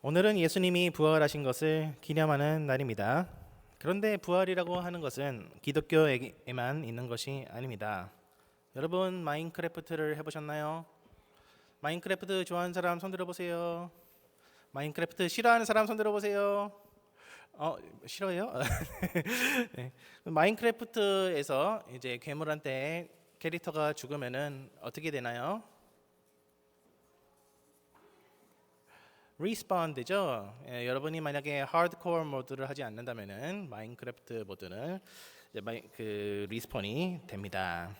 오늘은 예수님이 부활하신 것을 기념하는 날입니다. 그런데 부활이라고 하는 것은 기독교에만 있는 것이 아닙니다. 여러분 마인크래프트를 해보셨나요? 마인크래프트 좋아하는 사람 손 들어보세요. 마인크래프트 싫어하는 사람 손 들어보세요. 싫어요? 네. 마인크래프트에서 이제 괴물한테 캐릭터가 죽으면은 어떻게 되나요? 리스폰 되죠. 여러분이 만약에 하드코어 모드를 하지 않는다면은 마인크래프트 모드는 이제 리스폰이 됩니다.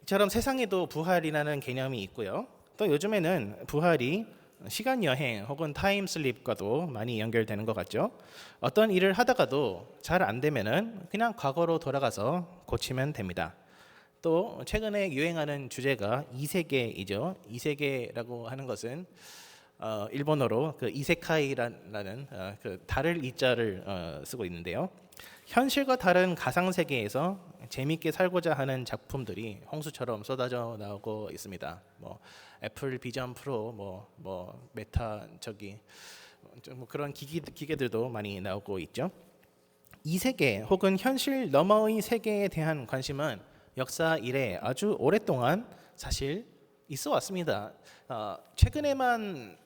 이처럼 세상에도 부활이라는 개념이 있고요. 또 요즘에는 부활이 시간 여행 혹은 타임 슬립과도 많이 연결되는 것 같죠. 어떤 일을 하다가도 잘 안 되면은 그냥 과거로 돌아가서 고치면 됩니다. 또 최근에 유행하는 주제가 이세계이죠. 이세계라고 하는 것은 일본어로 그 이세카이라는 그 다를 이자를 쓰고 있는데요. 현실과 다른 가상 세계에서 재밌게 살고자 하는 작품들이 홍수처럼 쏟아져 나오고 있습니다. 뭐 애플 비전 프로, 뭐 메타 뭐 그런 기계들도 많이 나오고 있죠. 이 세계 혹은 현실 너머의 세계에 대한 관심은 역사 이래 아주 오랫동안 사실 있어 왔습니다. 최근에만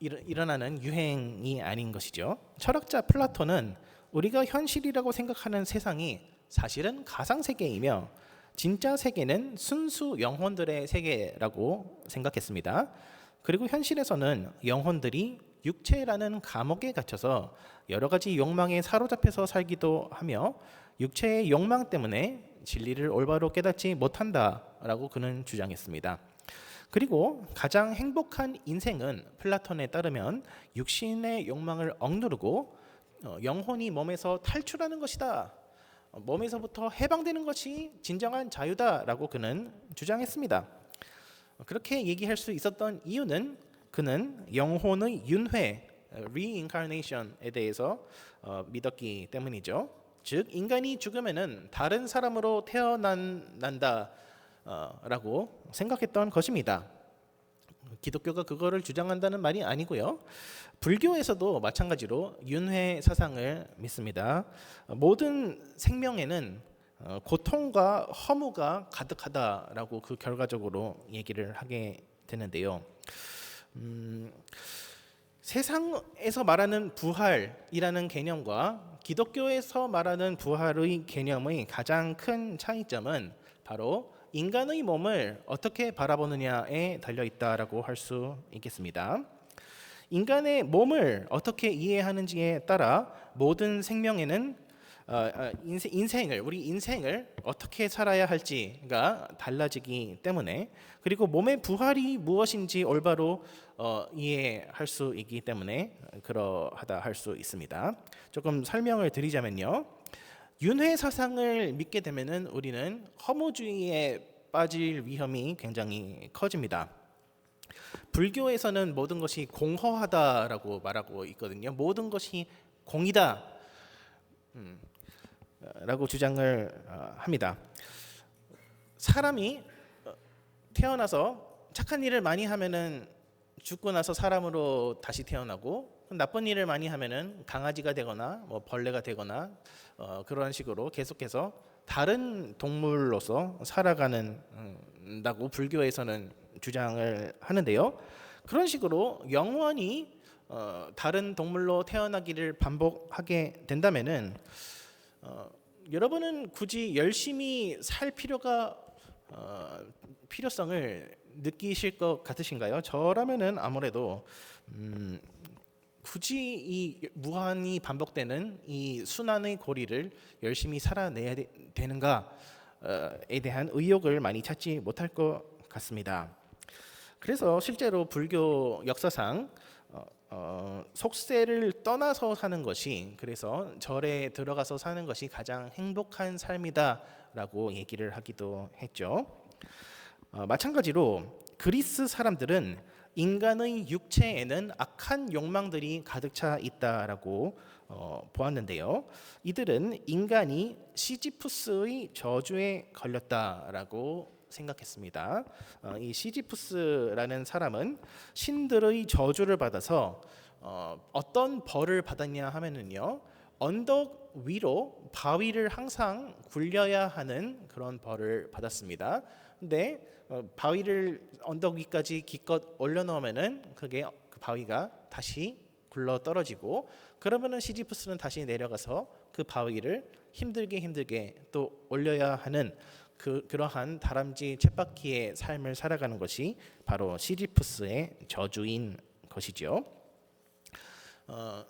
일어나는 유행이 아닌 것이죠. 철학자 플라톤은 우리가 현실이라고 생각하는 세상이 사실은 가상 세계이며 진짜 세계는 순수 영혼들의 세계라고 생각했습니다. 그리고 현실에서는 영혼들이 육체라는 감옥에 갇혀서 여러 가지 욕망에 사로잡혀서 살기도 하며 육체의 욕망 때문에 진리를 올바로 깨닫지 못한다라고 그는 주장했습니다. 그리고 가장 행복한 인생은 플라톤에 따르면 육신의 욕망을 억누르고 영혼이 몸에서 탈출하는 것이다. 몸에서부터 해방되는 것이 진정한 자유다라고 그는 주장했습니다. 그렇게 얘기할 수 있었던 이유는 그는 영혼의 윤회, reincarnation에 대해서 믿었기 때문이죠. 즉 인간이 죽으면은 다른 사람으로 태어난다라고 생각했던 것입니다. 기독교가 그거를 주장한다는 말이 아니고요. 불교에서도 마찬가지로 윤회 사상을 믿습니다. 모든 생명에는 고통과 허무가 가득하다라고 그 결과적으로 얘기를 하게 되는데요. 세상에서 말하는 부활이라는 개념과 기독교에서 말하는 부활의 개념의 가장 큰 차이점은 바로 인간의 몸을 어떻게 바라보느냐에 달려 있다라고 할 수 있겠습니다. 인간의 몸을 어떻게 이해하는지에 따라 모든 생명에는 우리 인생을 어떻게 살아야 할지가 달라지기 때문에, 그리고 몸의 부활이 무엇인지 올바로 이해할 수 있기 때문에 그러하다 할 수 있습니다. 조금 설명을 드리자면요. 윤회 사상을 믿게 되면은 우리는 허무주의에 빠질 위험이 굉장히 커집니다. 불교에서는 모든 것이 공허하다라고 말하고 있거든요. 모든 것이 공이다 라고 주장을 합니다. 사람이 태어나서 착한 일을 많이 하면은 죽고 나서 사람으로 다시 태어나고, 나쁜 일을 많이 하면은 강아지가 되거나 뭐 벌레가 되거나 그런 식으로 계속해서 다른 동물로서 살아가는다고 불교에서는 주장을 하는데요. 그런 식으로 영원히 다른 동물로 태어나기를 반복하게 된다면은 여러분은 굳이 열심히 살 필요성을 느끼실 것 같으신가요? 저라면은 아무래도 굳이 이 무한히 반복되는 이 순환의 고리를 열심히 살아내야 되는가에 대한 의욕을 많이 찾지 못할 것 같습니다. 그래서 실제로 불교 역사상 속세를 떠나서 사는 것이, 그래서 절에 들어가서 사는 것이 가장 행복한 삶이다라고 얘기를 하기도 했죠. 마찬가지로 그리스 사람들은 인간의 육체에는 악한 욕망들이 가득 차 있다라고 보았는데요. 이들은 인간이 시지푸스의 저주에 걸렸다라고 생각했습니다. 이 시지푸스라는 사람은 신들의 저주를 받아서 어떤 벌을 받았냐 하면은요, 언덕 위로 바위를 항상 굴려야 하는 그런 벌을 받았습니다. 근데 바위를 언덕 위까지 기껏 올려놓으면은 그게 그 바위가 다시 굴러 떨어지고, 그러면은 시지푸스는 다시 내려가서 그 바위를 힘들게 또 올려야 하는 그러한 다람쥐 쳇바퀴의 삶을 살아가는 것이 바로 시지푸스의 저주인 것이죠.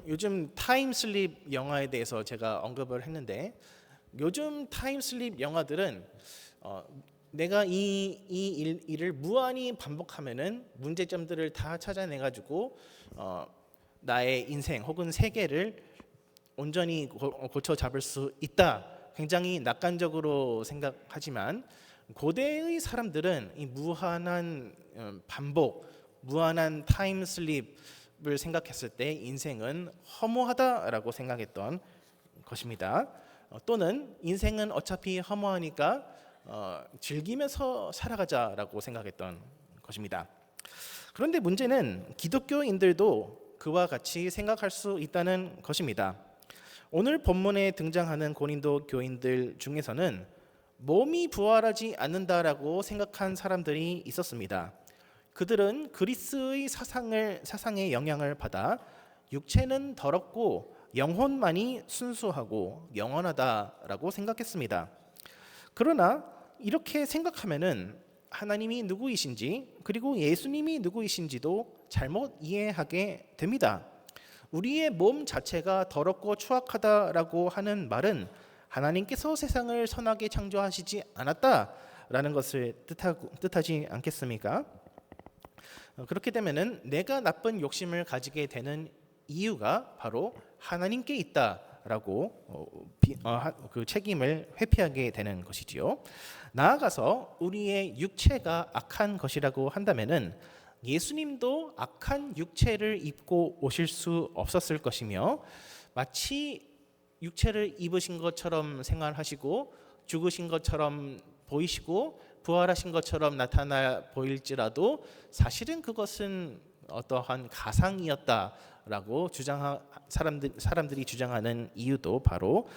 요즘 타임슬립 영화에 대해서 제가 언급을 했는데, 요즘 타임슬립 영화들은 내가 이 일을 무한히 반복하면은 문제점들을 다 찾아내가지고 나의 인생 혹은 세계를 온전히 고쳐 잡을 수 있다. 굉장히 낙관적으로 생각하지만, 고대의 사람들은 이 무한한 반복, 무한한 타임슬립을 생각했을 때 인생은 허무하다라고 생각했던 것입니다. 또는 인생은 어차피 허무하니까 즐기면서 살아가자라고 생각했던 것입니다. 그런데 문제는 기독교인들도 그와 같이 생각할 수 있다는 것입니다. 오늘 본문에 등장하는 고린도 교인들 중에서는 몸이 부활하지 않는다라고 생각한 사람들이 있었습니다. 그들은 그리스의 사상의 영향을 받아 육체는 더럽고 영혼만이 순수하고 영원하다라고 생각했습니다. 그러나 이렇게 생각하면은 하나님이 누구이신지, 그리고 예수님이 누구이신지도 잘못 이해하게 됩니다. 우리의 몸 자체가 더럽고 추악하다라고 하는 말은 하나님께서 세상을 선하게 창조하시지 않았다라는 것을 뜻하지 않겠습니까? 그렇게 되면은 내가 나쁜 욕심을 가지게 되는 이유가 바로 하나님께 있다라고 그 책임을 회피하게 되는 것이지요. 나아가서 우리의 육체가 악한 것이라고 한다면은 예수님도 악한 육체를 입고 오실 수 없었을 것이며, 마치 육체를 입으신 것처럼 생활하시고 죽으신 것처럼 보이시고 부활하신 것처럼 나타나 보일지라도 사실은 그것은 어떠한 가상이었다라고 사람들이 주장하는 이유도 바로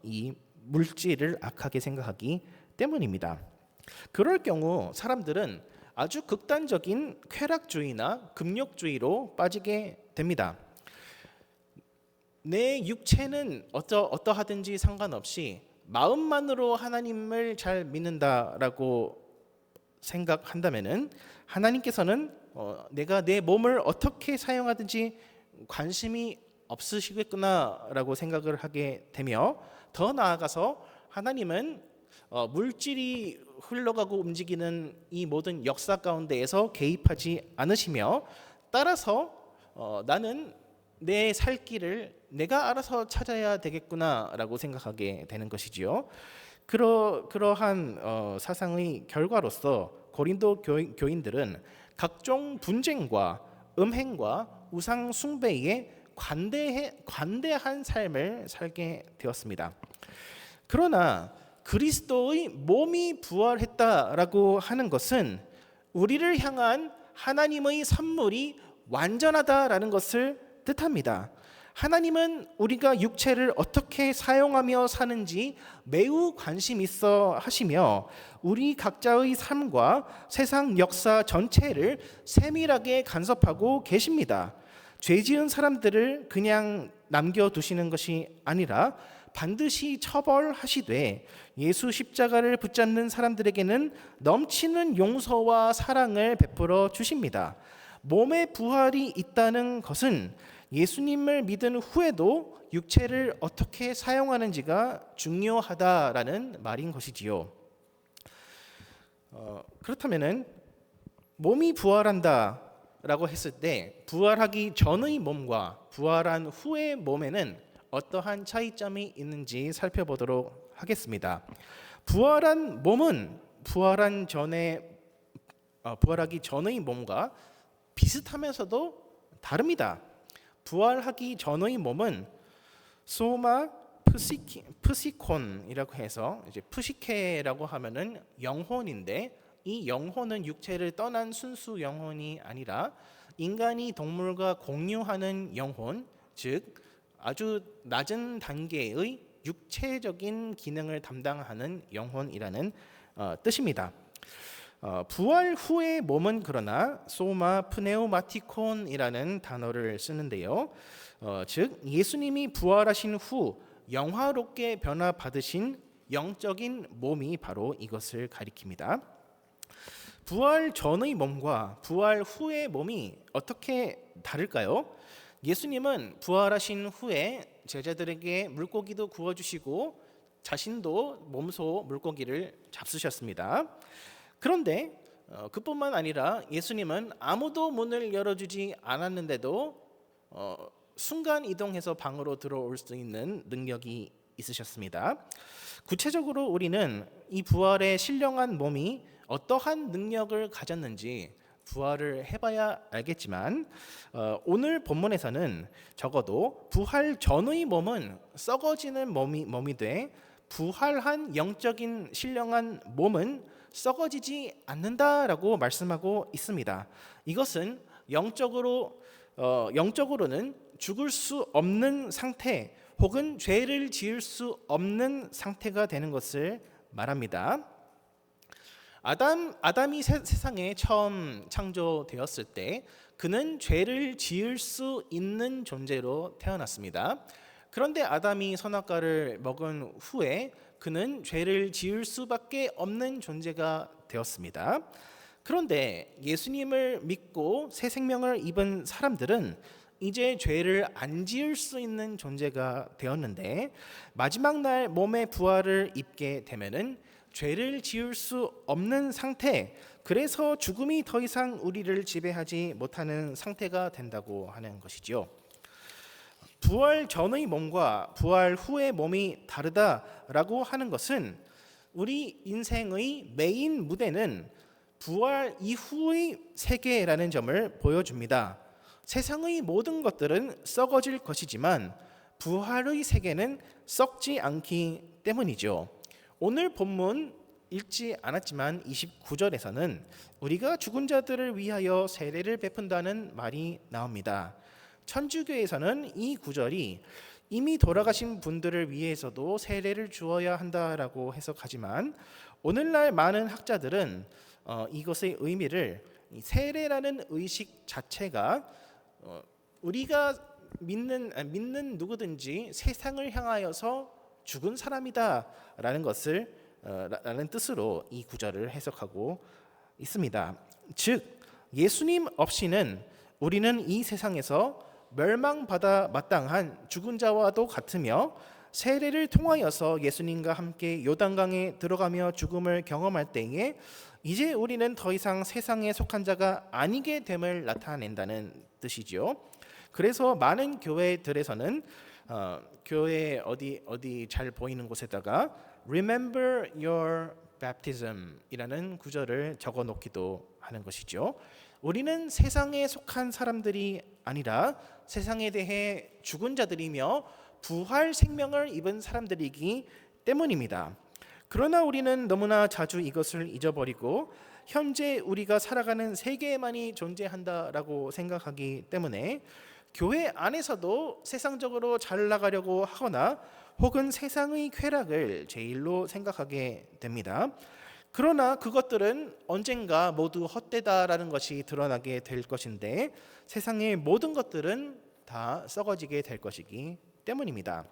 이 물질을 악하게 생각하기 때문입니다. 그럴 경우 사람들은 아주 극단적인 쾌락주의나 금욕주의로 빠지게 됩니다. 내 육체는 어떠하든지 상관없이 마음만으로 하나님을 잘 믿는다라고 생각한다면은 하나님께서는 내가 내 몸을 어떻게 사용하든지 관심이 없으시겠구나라고 생각을 하게 되며, 더 나아가서 하나님은 물질이 흘러가고 움직이는 이 모든 역사 가운데에서 개입하지 않으시며, 따라서 나는 내 살 길을 내가 알아서 찾아야 되겠구나라고 생각하게 되는 것이지요. 그러한 사상의 결과로서 고린도 교인들은 각종 분쟁과 음행과 우상 숭배에 관대한 삶을 살게 되었습니다. 그러나 그리스도의 몸이 부활했다라고 하는 것은 우리를 향한 하나님의 선물이 완전하다라는 것을 뜻합니다. 하나님은 우리가 육체를 어떻게 사용하며 사는지 매우 관심 있어 하시며, 우리 각자의 삶과 세상 역사 전체를 세밀하게 간섭하고 계십니다. 죄 지은 사람들을 그냥 남겨두시는 것이 아니라 반드시 처벌하시되, 예수 십자가를 붙잡는 사람들에게는 넘치는 용서와 사랑을 베풀어 주십니다. 몸의 부활이 있다는 것은 예수님을 믿은 후에도 육체를 어떻게 사용하는지가 중요하다라는 말인 것이지요. 그렇다면은 몸이 부활한다라고 했을 때 부활하기 전의 몸과 부활한 후의 몸에는 어떠한 차이점이 있는지 살펴보도록 하겠습니다. 부활한 몸은 부활하기 전의 몸과 비슷하면서도 다릅니다. 부활하기 전의 몸은 소마, 프시콘이라고 해서 이제 푸시케라고 하면은 영혼인데 이 영혼은 육체를 떠난 순수 영혼이 아니라 인간이 동물과 공유하는 영혼, 즉 아주 낮은 단계의 육체적인 기능을 담당하는 영혼이라는 뜻입니다. 부활 후의 몸은 그러나 소마 프네우마티콘이라는 단어를 쓰는데요. 즉 예수님이 부활하신 후 영화롭게 변화받으신 영적인 몸이 바로 이것을 가리킵니다. 부활 전의 몸과 부활 후의 몸이 어떻게 다를까요? 예수님은 부활하신 후에 제자들에게 물고기도 구워주시고 자신도 몸소 물고기를 잡수셨습니다. 그런데 그뿐만 아니라 예수님은 아무도 문을 열어주지 않았는데도 순간 이동해서 방으로 들어올 수 있는 능력이 있으셨습니다. 구체적으로 우리는 이 부활의 신령한 몸이 어떠한 능력을 가졌는지 부활을 해봐야 알겠지만 오늘 본문에서는 적어도 부활 전의 몸은 썩어지는 몸이 돼 부활한 영적인 신령한 몸은 썩어지지 않는다라고 말씀하고 있습니다. 이것은 영적으로는 죽을 수 없는 상태 혹은 죄를 지을 수 없는 상태가 되는 것을 말합니다. 아담이 세상에 처음 창조되었을 때 그는 죄를 지을 수 있는 존재로 태어났습니다. 그런데 아담이 선악과를 먹은 후에 그는 죄를 지을 수밖에 없는 존재가 되었습니다. 그런데 예수님을 믿고 새 생명을 입은 사람들은 이제 죄를 안 지을 수 있는 존재가 되었는데 마지막 날 몸의 부활을 입게 되면은 죄를 지을 수 없는 상태, 그래서 죽음이 더 이상 우리를 지배하지 못하는 상태가 된다고 하는 것이죠. 부활 전의 몸과 부활 후의 몸이 다르다라고 하는 것은 우리 인생의 메인 무대는 부활 이후의 세계라는 점을 보여줍니다. 세상의 모든 것들은 썩어질 것이지만 부활의 세계는 썩지 않기 때문이죠. 오늘 본문 읽지 않았지만 29절에서는 우리가 죽은 자들을 위하여 세례를 베푼다는 말이 나옵니다. 천주교에서는 이 구절이 이미 돌아가신 분들을 위해서도 세례를 주어야 한다라고 해석하지만 오늘날 많은 학자들은 이것의 의미를 세례라는 의식 자체가 우리가 믿는 누구든지 세상을 향하여서 죽은 사람이다라는 것을 라는 뜻으로 이 구절을 해석하고 있습니다. 즉 예수님 없이는 우리는 이 세상에서 멸망받아 마땅한 죽은 자와도 같으며 세례를 통하여서 예수님과 함께 요단강에 들어가며 죽음을 경험할 때에 이제 우리는 더 이상 세상에 속한 자가 아니게 됨을 나타낸다는 뜻이죠. 그래서 많은 교회들에서는 교회 어디 잘 보이는 곳에다가 Remember your baptism이라는 구절을 적어 놓기도 하는 것이죠. 우리는 세상에 속한 사람들이 아니라 세상에 대해 죽은 자들이며 부활 생명을 입은 사람들이기 때문입니다. 그러나 우리는 너무나 자주 이것을 잊어버리고 현재 우리가 살아가는 세계만이 존재한다라고 생각하기 때문에 교회 안에서도 세상적으로 잘 나가려고 하거나 혹은 세상의 쾌락을 제일로 생각하게 됩니다. 그러나 그것들은 언젠가 모두 헛되다라는 것이 드러나게 될 것인데 세상의 모든 것들은 다 썩어지게 될 것이기 때문입니다.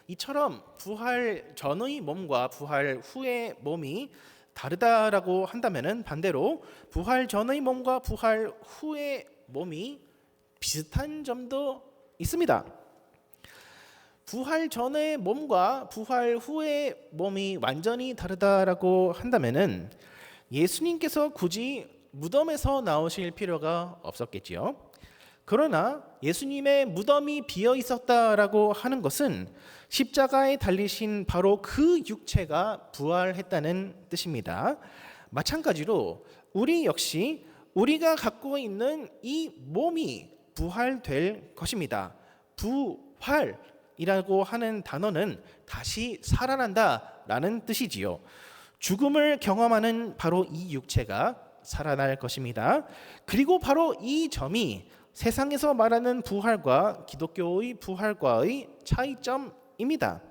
이처럼 부활 전의 몸과 부활 후의 몸이 다르다라고 한다면은 반대로 부활 전의 몸과 부활 후의 몸이 비슷한 점도 있습니다. 부활 전의 몸과 부활 후의 몸이 완전히 다르다라고 한다면은 예수님께서 굳이 무덤에서 나오실 필요가 없었겠지요. 그러나 예수님의 무덤이 비어 있었다라고 하는 것은 십자가에 달리신 바로 그 육체가 부활했다는 뜻입니다. 마찬가지로 우리 역시 우리가 갖고 있는 이 몸이 부활될 것입니다. 부활, 이라고 하는 단어는 다시 살아난다라는 뜻이지요. 죽음을 경험하는 바로 이 육체가 살아날 것입니다. 그리고 바로 이 점이 세상에서 말하는 부활과 기독교의 부활과의 차이점입니다.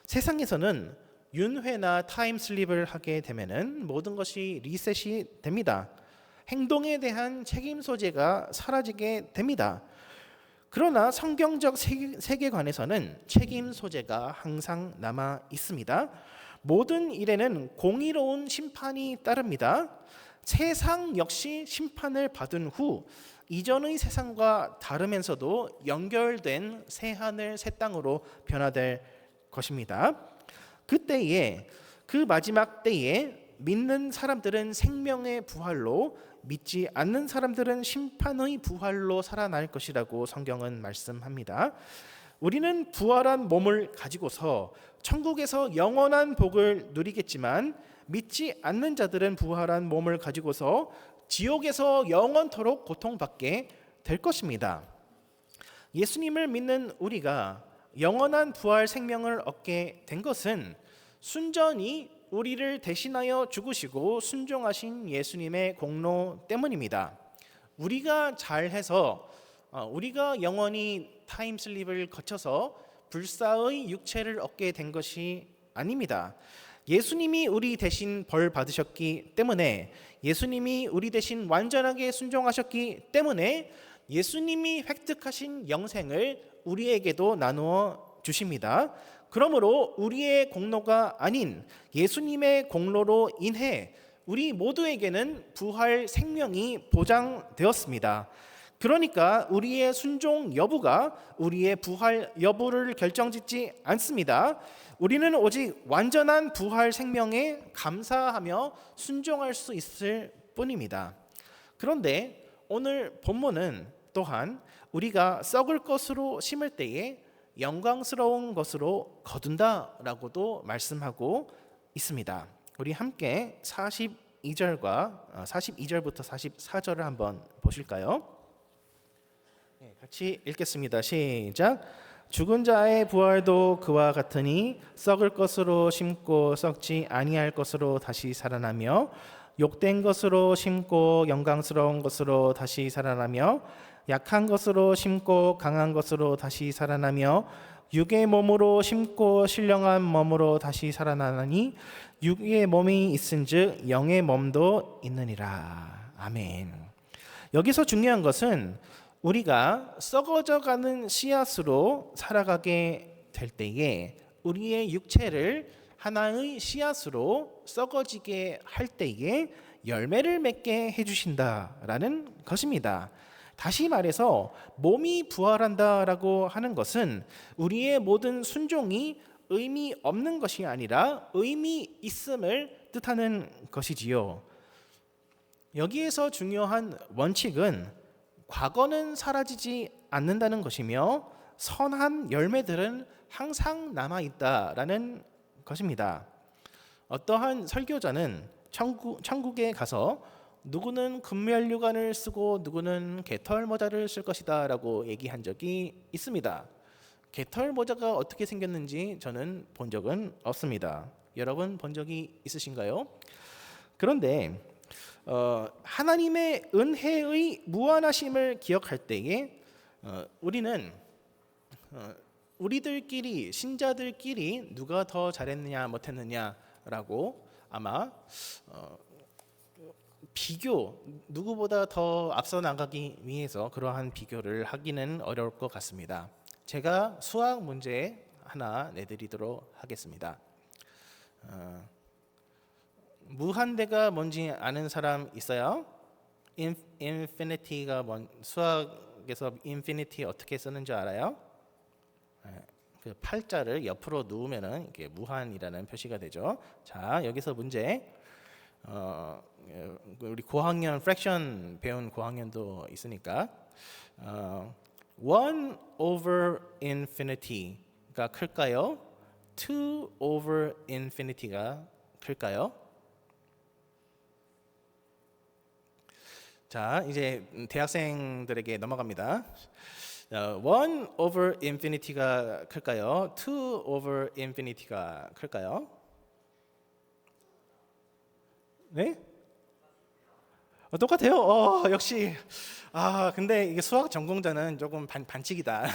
세상에서는 윤회나 타임슬립을 하게 되면은 모든 것이 리셋이 됩니다. 행동에 대한 책임 소재가 사라지게 됩니다. 그러나 성경적 세계관에서는 책임 소재가 항상 남아 있습니다. 모든 일에는 공의로운 심판이 따릅니다. 세상 역시 심판을 받은 후 이전의 세상과 다르면서도 연결된 새 하늘 새 땅으로 변화될 것입니다. 그때에 그 마지막 때에 믿는 사람들은 생명의 부활로 믿지 않는 사람들은 심판의 부활로 살아날 것이라고 성경은 말씀합니다. 우리는 부활한 몸을 가지고서 천국에서 영원한 복을 누리겠지만 믿지 않는 자들은 부활한 몸을 가지고서 지옥에서 영원토록 고통받게 될 것입니다. 예수님을 믿는 우리가 영원한 부활 생명을 얻게 된 것은 순전히 우리를 대신하여 죽으시고 순종하신 예수님의 공로 때문입니다. 우리가 잘해서 우리가 영원히 타임슬립을 거쳐서 불사의 육체를 얻게 된 것이 아닙니다. 예수님이 우리 대신 벌 받으셨기 때문에, 예수님이 우리 대신 완전하게 순종하셨기 때문에 예수님이 획득하신 영생을 우리에게도 나누어 주십니다. 그러므로 우리의 공로가 아닌 예수님의 공로로 인해 우리 모두에게는 부활 생명이 보장되었습니다. 그러니까 우리의 순종 여부가 우리의 부활 여부를 결정짓지 않습니다. 우리는 오직 완전한 부활 생명에 감사하며 순종할 수 있을 뿐입니다. 그런데 오늘 본문은 또한 우리가 썩을 것으로 심을 때에 영광스러운 것으로 거둔다라고도 말씀하고 있습니다. 우리 함께 42절부터 44절을 한번 보실까요? 같이 읽겠습니다. 시작. 죽은 자의 부활도 그와 같으니 썩을 것으로 심고 썩지 아니할 것으로 다시 살아나며 욕된 것으로 심고 영광스러운 것으로 다시 살아나며 약한 것으로 심고 강한 것으로 다시 살아나며 육의 몸으로 심고 신령한 몸으로 다시 살아나니 육의 몸이 있은즉 영의 몸도 있느니라. 아멘. 여기서 중요한 것은 우리가 썩어져가는 씨앗으로 살아가게 될 때에 우리의 육체를 하나의 씨앗으로 썩어지게 할 때에 열매를 맺게 해주신다라는 것입니다. 다시 말해서 몸이 부활한다라고 하는 것은 우리의 모든 순종이 의미 없는 것이 아니라 의미 있음을 뜻하는 것이지요. 여기에서 중요한 원칙은 과거는 사라지지 않는다는 것이며 선한 열매들은 항상 남아있다라는 것입니다. 어떠한 설교자는 천국에 가서 누구는 금면류관을 쓰고 누구는 개털 모자를 쓸 것이다 라고 얘기한 적이 있습니다. 개털 모자가 어떻게 생겼는지 저는 본 적은 없습니다. 여러분 본 적이 있으신가요? 그런데 하나님의 은혜의 무한하심을 기억할 때에 우리는 우리들끼리 신자들끼리 누가 더 잘했느냐 못했느냐라고 아마 비교, 누구보다 더 앞서 나가기 위해서 그러한 비교를 하기는 어려울 것 같습니다. 제가 수학 문제 하나 내드리도록 하겠습니다. 무한대가 뭔지 아는 사람 있어요? 인피니티가 수학에서 인피니티 어떻게 쓰는 줄 알아요? 그 팔자를 옆으로 누우면은 이게 무한이라는 표시가 되죠. 자, 여기서 문제. 우리 고학년 프랙션 배운 고학년도 있으니까 1 over infinity가 클까요? 2 over infinity가 클까요? 자, 이제 대학생들에게 넘어갑니다. 1 over infinity가 클까요? 2 over infinity가 클까요? 네? 똑같아요. 역시. 근데 이게 수학 전공자는 조금 반칙이다.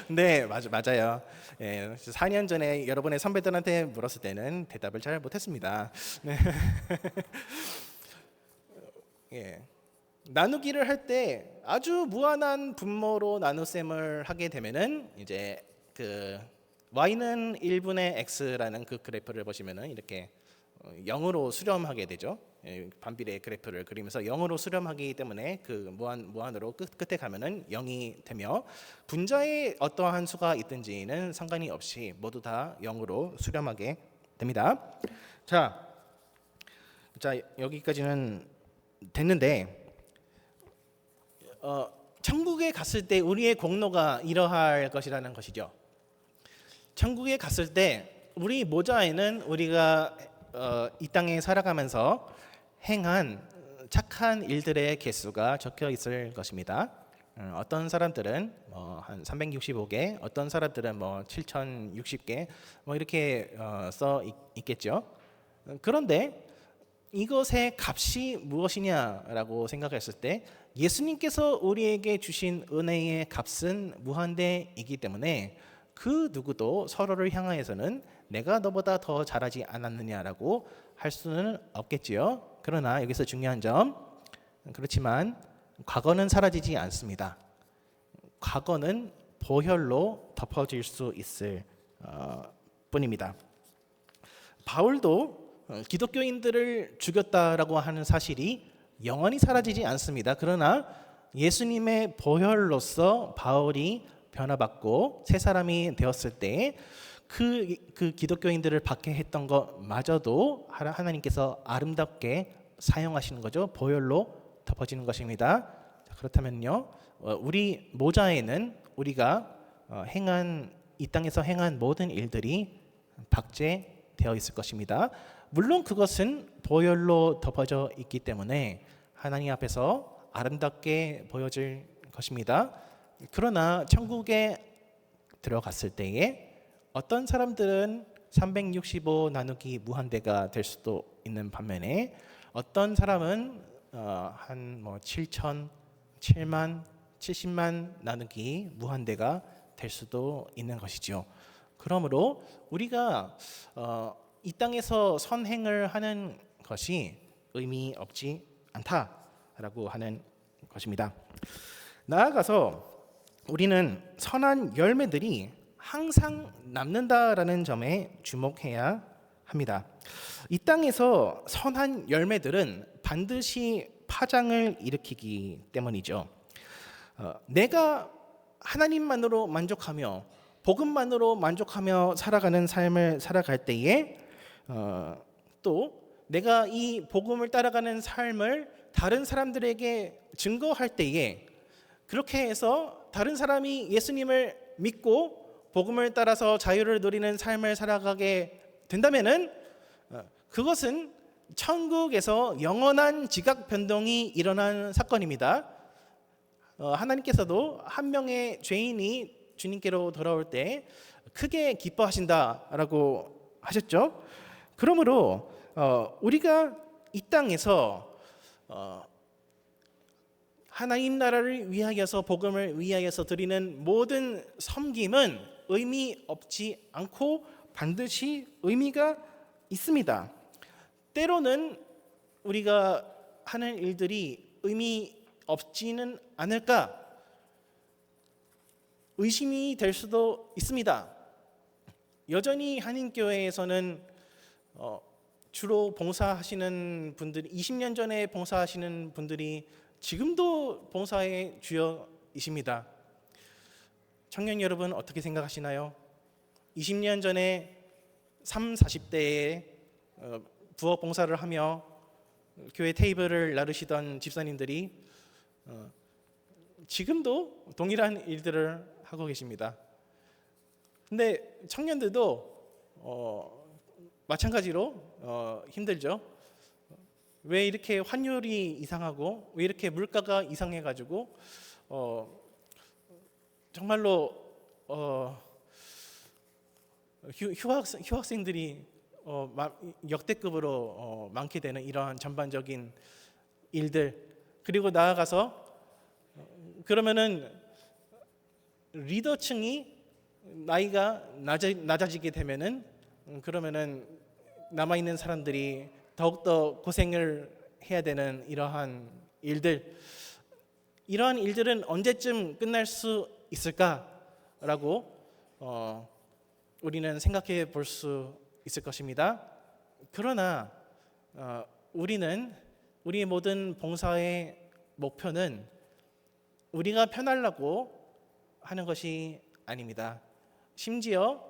네, 맞아요. 예, 4년 전에 여러분의 선배들한테 물었을 때는 대답을 잘 못했습니다. 네. 예. 나누기를 할 때 아주 무한한 분모로 나눗셈을 하게 되면은 이제 그 y는 1분의 x라는 그 그래프를 보시면은 이렇게 0으로 수렴하게 되죠. 반비례 그래프를 그리면서 0으로 수렴하기 때문에 그 무한으로 끝에 가면은 0이 되며 분자에 어떠한 수가 있든지는 상관이 없이 모두 다 0으로 수렴하게 됩니다. 자 여기까지는 됐는데 천국에 갔을 때 우리의 공로가 이러할 것이라는 것이죠. 천국에 갔을 때 우리 모자에는 우리가 이 땅에 살아가면서 행한 착한 일들의 개수가 적혀 있을 것입니다. 어떤 사람들은 한 365개, 어떤 사람들은 7060개 이렇게 써 있겠죠. 그런데 이것의 값이 무엇이냐라고 생각했을 때 예수님께서 우리에게 주신 은혜의 값은 무한대이기 때문에 그 누구도 서로를 향하여서는 내가 너보다 더 잘하지 않았느냐라고 할 수는 없겠지요. 그러나 여기서 중요한 점, 그렇지만 과거는 사라지지 않습니다. 과거는 보혈로 덮어질 수 있을 뿐입니다. 바울도 기독교인들을 죽였다라고 하는 사실이 영원히 사라지지 않습니다. 그러나 예수님의 보혈로서 바울이 변화받고 새 사람이 되었을 때 그 기독교인들을 박해했던 것마저도 하나님께서 아름답게 사용하시는 거죠. 보혈로 덮어지는 것입니다. 그렇다면요, 우리 모자에는 우리가 이 땅에서 행한 모든 일들이 박제되어 있을 것입니다. 물론 그것은 보혈로 덮어져 있기 때문에 하나님 앞에서 아름답게 보여질 것입니다. 그러나 천국에 들어갔을 때에 어떤 사람들은 365 나누기 무한대가 될 수도 있는 반면에 어떤 사람은 한 7천, 7만, 70만 나누기 무한대가 될 수도 있는 것이죠. 그러므로 우리가 이 땅에서 선행을 하는 것이 의미 없지 않다라고 하는 것입니다. 나아가서 우리는 선한 열매들이 항상 남는다라는 점에 주목해야 합니다. 이 땅에서 선한 열매들은 반드시 파장을 일으키기 때문이죠. 내가 하나님만으로 만족하며 복음만으로 만족하며 살아가는 삶을 살아갈 때에 또 내가 이 복음을 따라가는 삶을 다른 사람들에게 증거할 때에 그렇게 해서 다른 사람이 예수님을 믿고 복음을 따라서 자유를 누리는 삶을 살아가게 된다면은 그것은 천국에서 영원한 지각 변동이 일어난 사건입니다. 하나님께서도 한 명의 죄인이 주님께로 돌아올 때 크게 기뻐하신다라고 하셨죠. 그러므로 우리가 이 땅에서 하나님 나라를 위하여서 복음을 위하여서 드리는 모든 섬김은 의미 없지 않고 반드시 의미가 있습니다. 때로는 우리가 하는 일들이 의미 없지는 않을까 의심이 될 수도 있습니다. 여전히 한인교회에서는 주로 봉사하시는 분들이 20년 전에 봉사하시는 분들이 지금도 봉사의 주역이십니다. 청년 여러분 어떻게 생각하시나요? 20년 전에 40대에 부엌 봉사를 하며 교회 테이블을 나르시던 집사님들이 지금도 동일한 일들을 하고 계십니다. 근데 청년들도 마찬가지로 힘들죠. 왜 이렇게 환율이 이상하고 왜 이렇게 물가가 이상해가지고 정말로 휴학생들이 역대급으로 많게 되는 이러한 전반적인 일들, 그리고 나아가서 그러면은 리더층이 나이가 낮아지게 되면은 그러면은 남아 있는 사람들이 더욱더 고생을 해야 되는 이러한 일들은 언제쯤 끝날 수 있을까라고 우리는 생각해 볼 수 있을 것입니다. 그러나 우리의 모든 봉사의 목표는 우리가 편하려고 하는 것이 아닙니다. 심지어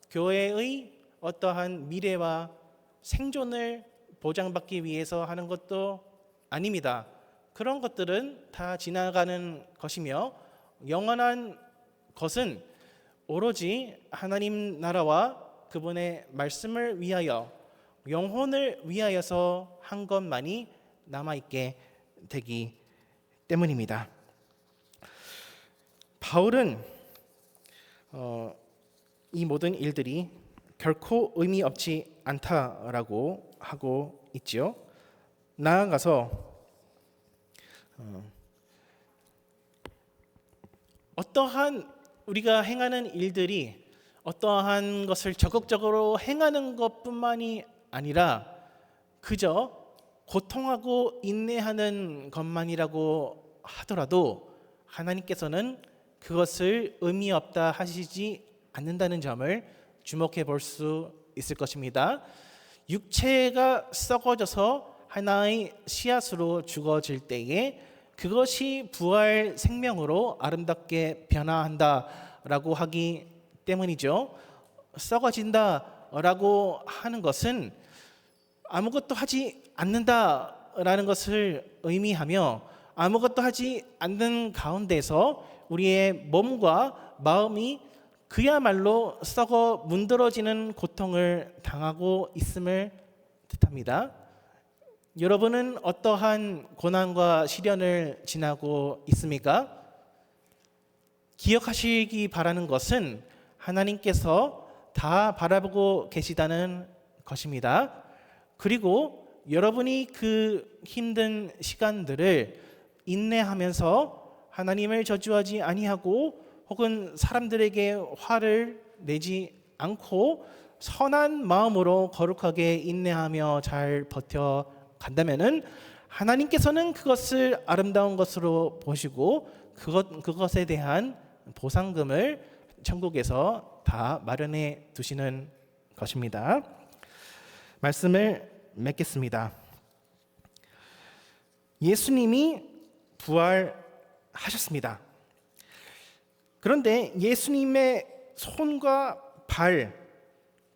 교회의 어떠한 미래와 생존을 보장받기 위해서 하는 것도 아닙니다. 그런 것들은 다 지나가는 것이며 영원한 것은 오로지 하나님 나라와 그분의 말씀을 위하여, 영혼을 위하여서 한 것만이 남아있게 되기 때문입니다. 바울은 이 모든 일들이 결코 의미 없지 않다라고 하고 있지요. 나아가서 어떠한 우리가 행하는 일들이 어떠한 것을 적극적으로 행하는 것뿐만이 아니라 그저 고통하고 인내하는 것만이라고 하더라도 하나님께서는 그것을 의미 없다 하시지 않는다는 점을 주목해 볼 수 있을 것입니다. 육체가 썩어져서 하나의 씨앗으로 죽어질 때에 그것이 부활 생명으로 아름답게 변화한다라고 하기 때문이죠. 썩어진다라고 하는 것은 아무것도 하지 않는다라는 것을 의미하며 아무것도 하지 않는 가운데서 우리의 몸과 마음이 그야말로 썩어 문드러지는 고통을 당하고 있음을 뜻합니다. 여러분은 어떠한 고난과 시련을 지나고 있습니까? 기억하시기 바라는 것은 하나님께서 다 바라보고 계시다는 것입니다. 그리고 여러분이 그 힘든 시간들을 인내하면서 하나님을 저주하지 아니하고 혹은 사람들에게 화를 내지 않고 선한 마음으로 거룩하게 인내하며 잘 버텨간다면은 하나님께서는 그것을 아름다운 것으로 보시고 그것에 대한 보상금을 천국에서 다 마련해 두시는 것입니다. 말씀을 맺겠습니다. 예수님이 부활하셨습니다. 그런데 예수님의 손과 발,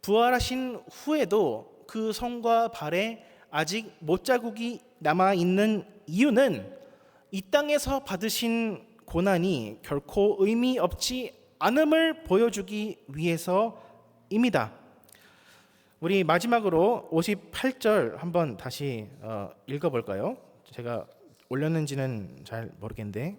부활하신 후에도 그 손과 발에 아직 못자국이 남아있는 이유는 이 땅에서 받으신 고난이 결코 의미 없지 않음을 보여주기 위해서입니다. 우리 마지막으로 58절 한번 다시 읽어볼까요? 제가 올렸는지는 잘 모르겠는데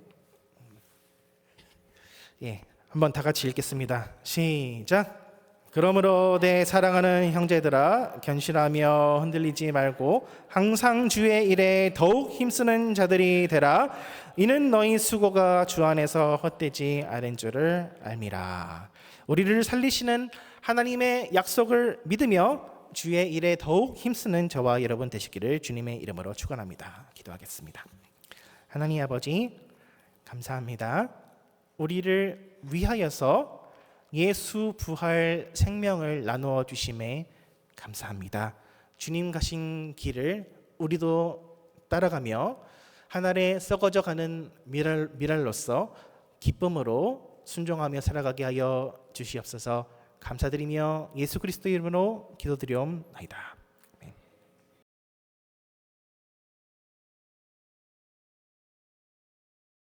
한번 다 같이 읽겠습니다. 시작. 그러므로 내 사랑하는 형제들아 견실하며 흔들리지 말고 항상 주의 일에 더욱 힘쓰는 자들이 되라. 이는 너희 수고가 주 안에서 헛되지 않은 줄을 알미라. 우리를 살리시는 하나님의 약속을 믿으며 주의 일에 더욱 힘쓰는 저와 여러분 되시기를 주님의 이름으로 축원합니다. 기도하겠습니다. 하나님 아버지 감사합니다. 우리를 위하여서 예수 부활 생명을 나누어 주심에 감사합니다. 주님 가신 길을 우리도 따라가며 하늘에 썩어져 가는 미랄로서 기쁨으로 순종하며 살아가게 하여 주시옵소서. 감사드리며 예수 그리스도 이름으로 기도드리옵나이다.